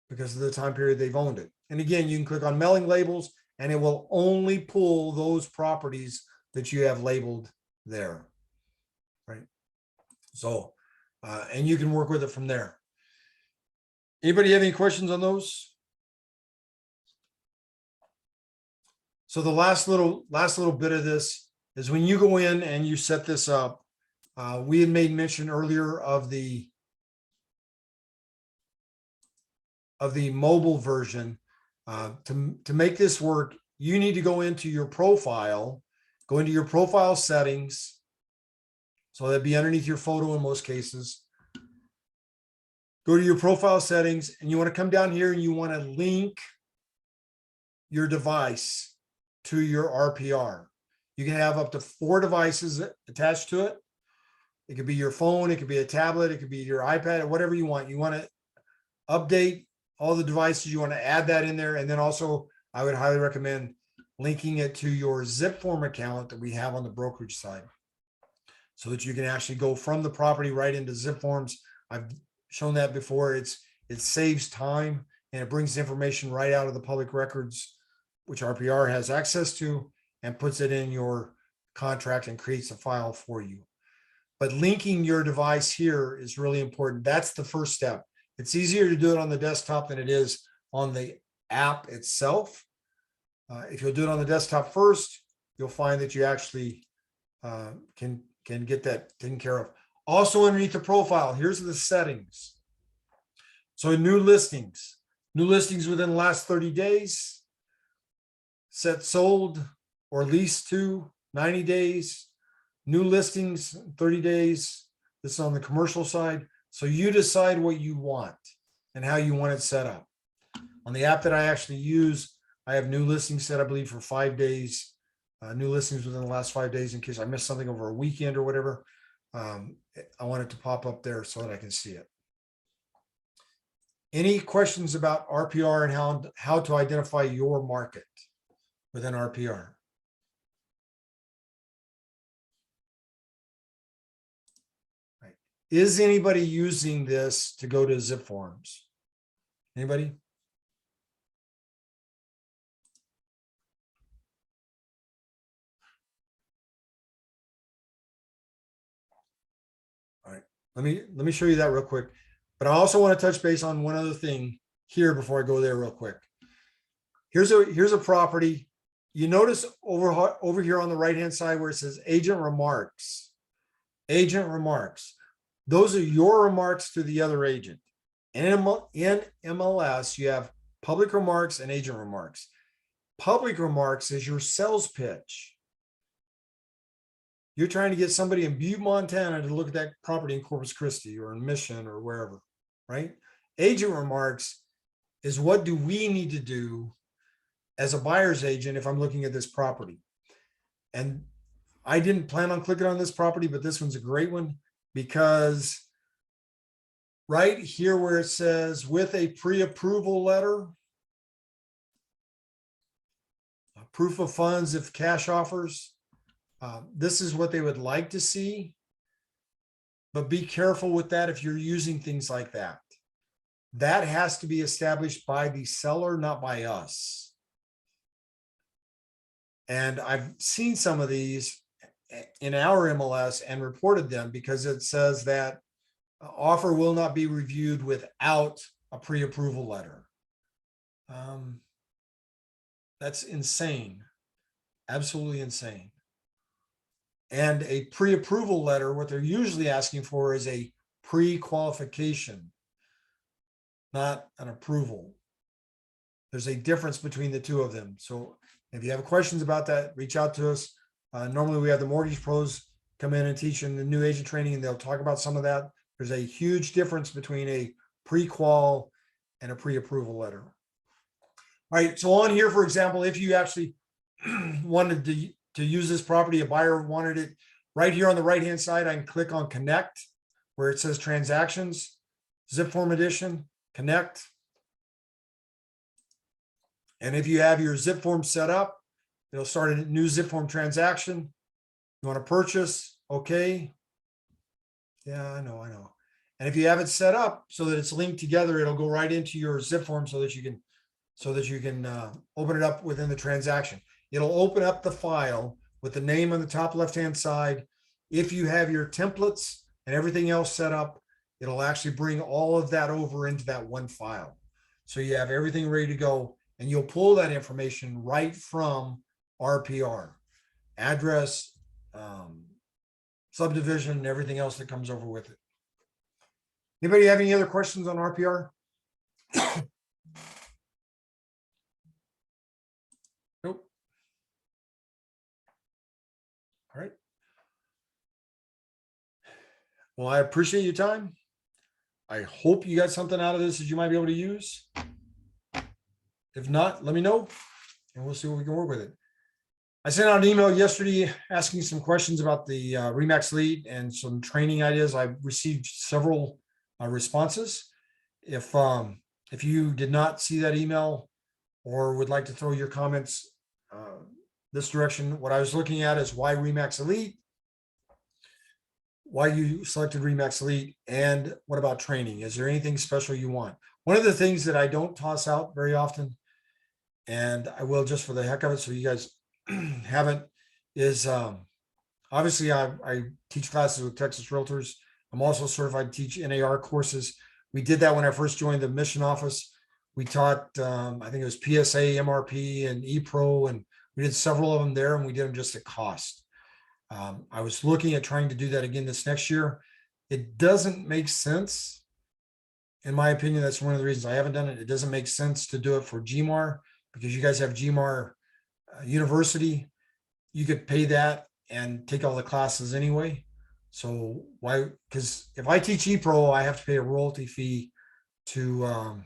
because of the time period they've owned it. And again, you can click on mailing labels and it will only pull those properties that you have labeled there, right? So, and you can work with it from there. Anybody have any questions on those? So the last little bit of this is when you go in and you set this up, we had made mention earlier of the mobile version. To make this work, you need to go into your profile, go into your profile settings. So that'd be underneath your photo in most cases. Go to your profile settings and you want to come down here and you want to link your device to your RPR. You can have up to 4 devices attached to it. It could be your phone, it could be a tablet, it could be your iPad, or whatever you want. You want to update all the devices, you want to add that in there. And then also, I would highly recommend linking it to your zip form account that we have on the brokerage side so that you can actually go from the property right into zip forms. I've shown that before. It saves time and it brings information right out of the public records, which RPR has access to, and puts it in your contract and creates a file for you. But linking your device here is really important. That's the first step. It's easier to do it on the desktop than it is on the app itself. If you'll do it on the desktop first, you'll find that you actually can get that taken care of. Also underneath the profile, here's the settings. So new listings within the last 30 days, set sold or leased to 90 days, new listings 30 days. This is on the commercial side. So you decide what you want and how you want it set up. On the app that I actually use, I have new listings set, I believe, for 5 days, new listings within the last 5 days in case I missed something over a weekend or whatever. I want it to pop up there so that I can see it. Any questions about RPR and how to identify your market within RPR? Right. Is anybody using this to go to zip forms? Anybody? All right, let me show you that real quick. But I also want to touch base on one other thing here before I go there real quick. Here's a property. You notice over here on the right-hand side where it says agent remarks. Agent remarks. Those are your remarks to the other agent. In MLS, you have public remarks and agent remarks. Public remarks is your sales pitch. You're trying to get somebody in Butte, Montana to look at that property in Corpus Christi or in Mission or wherever, right? Agent remarks is what do we need to do as a buyer's agent if I'm looking at this property. And I didn't plan on clicking on this property, but this one's a great one because right here where it says with a pre-approval letter, proof of funds if cash offers, this is what they would like to see, but be careful with that if you're using things like that. That has to be established by the seller, not by us. And I've seen some of these in our MLS and reported them because it says that offer will not be reviewed without a pre-approval letter. That's insane. Absolutely insane. And a pre-approval letter, what they're usually asking for is a pre-qualification, not an approval. There's a difference between the two of them. So if you have questions about that, reach out to us. Normally we have the mortgage pros come in and teach in the new agent training and they'll talk about some of that. There's a huge difference between a pre-qual and a pre-approval letter. All right, so on here, for example, if you actually wanted to use this property, a buyer wanted it right here on the right-hand side, I can click on connect where it says transactions, zip form edition, connect. And if you have your zip form set up, it'll start a new zip form transaction. You want to purchase, okay. Yeah, I know. And if you have it set up so that it's linked together, it'll go right into your zip form so that you can open it up within the transaction. It'll open up the file with the name on the top left-hand side. If you have your templates and everything else set up, it'll actually bring all of that over into that one file. So you have everything ready to go, and you'll pull that information right from RPR, address, subdivision, and everything else that comes over with it. Anybody have any other questions on RPR? Nope. All right. Well, I appreciate your time. I hope you got something out of this that you might be able to use. If not, let me know and we'll see what we can work with it. I sent out an email yesterday asking some questions about the Remax Elite and some training ideas. I received several responses. If you did not see that email or would like to throw your comments this direction, what I was looking at is why Remax Elite, why you selected Remax Elite, and what about training? Is there anything special you want? One of the things that I don't toss out very often, and I will just for the heck of it, so you guys haven't, is obviously I teach classes with Texas Realtors. I'm also certified to teach NAR courses. We did that when I first joined the mission office. We taught, I think it was PSA, MRP, and ePro, and we did several of them there, and we did them just at cost. I was looking at trying to do that again this next year. It doesn't make sense. In my opinion, that's one of the reasons I haven't done it. It doesn't make sense to do it for GMAR because you guys have GMAR University. You could pay that and take all the classes anyway. So why? Because if I teach ePro, I have to pay a royalty fee to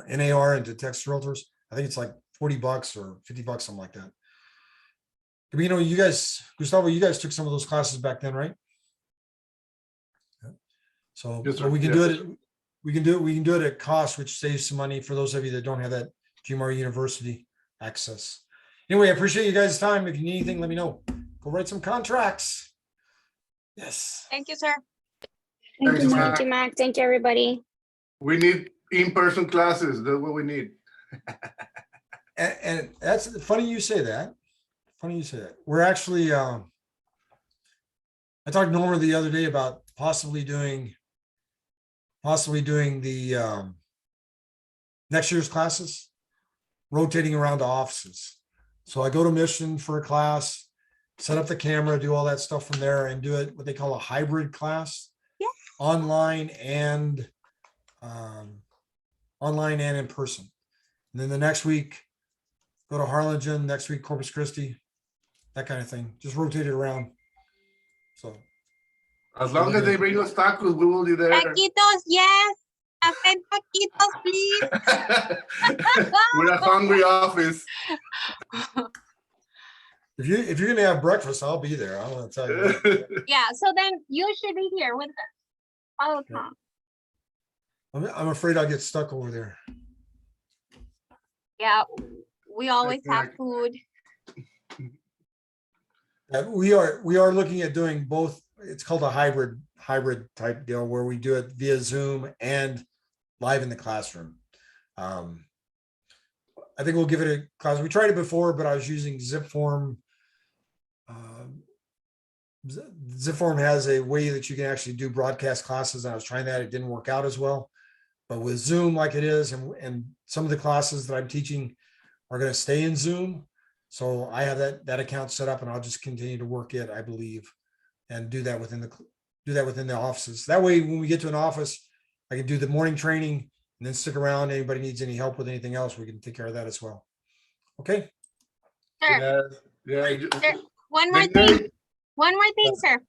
NAR and to Texas Realtors. I think it's like $40 or $50, something like that. You know, you guys, Gustavo, you guys took some of those classes back then, right? So Yes, sir. we can Yes. do it. We can do it at cost, which saves some money for those of you that don't have that GMAR University access. Anyway, I appreciate you guys' time. If you need anything, let me know. Go write some contracts. Yes. Thank you, sir. Thank you, Mac. Mac. Thank you, everybody. We need in-person classes. That's what we need. And that's funny you say that. Funny you say that. We're actually, I talked to Norma the other day about possibly doing the next year's classes, rotating around to offices. So I go to Mission for a class, set up the camera, do all that stuff from there, and do it what they call a hybrid class, online and in person. And then the next week, go to Harlingen. Next week, Corpus Christi, that kind of thing. Just rotate it around. So As long as they bring us tacos, we will be there. Taquitos, yes. Hacen taquitos, please. We're a hungry office. if you're gonna have breakfast, I'll be there. I want to tell you. Yeah, so then you should be here with us all the time. I'm afraid I'll get stuck over there. Yeah, we always have food. We are looking at doing both. It's called a hybrid type deal where we do it via Zoom and live in the classroom. I think we'll give it a class. We tried it before, but I was using Zipform. Zipform has a way that you can actually do broadcast classes. And I was trying that. It didn't work out as well. But with Zoom like it is, and some of the classes that I'm teaching are going to stay in Zoom. So I have that account set up, and I'll just continue to work it, I believe, and do that within the offices. That way, when we get to an office, I can do the morning training and then stick around. Anybody needs any help with anything else, we can take care of that as well. Okay. Sir, Yeah. sir, one more thing, sir.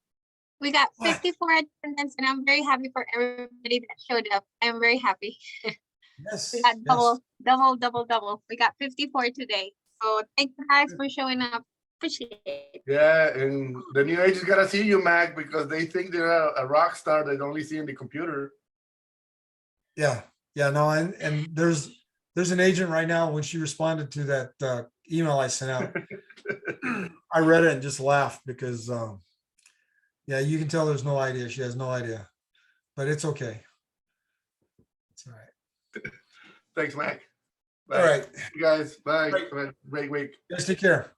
We got 54 attendance, and I'm very happy for everybody that showed up. I'm very happy. Yes. We got double. We got 54 today. So thank you guys for showing up. Appreciate it. Yeah, and the new age is gotta see you, Mac, because they think they're a rock star they only see in the computer. Yeah, yeah, no, and there's an agent right now, when she responded to that email I sent out, I read it and just laughed because yeah, you can tell there's no idea. She has no idea, but it's okay. It's all right. Thanks, Mac. All Bye. right, You guys, bye. Great. Great week. guys, take care.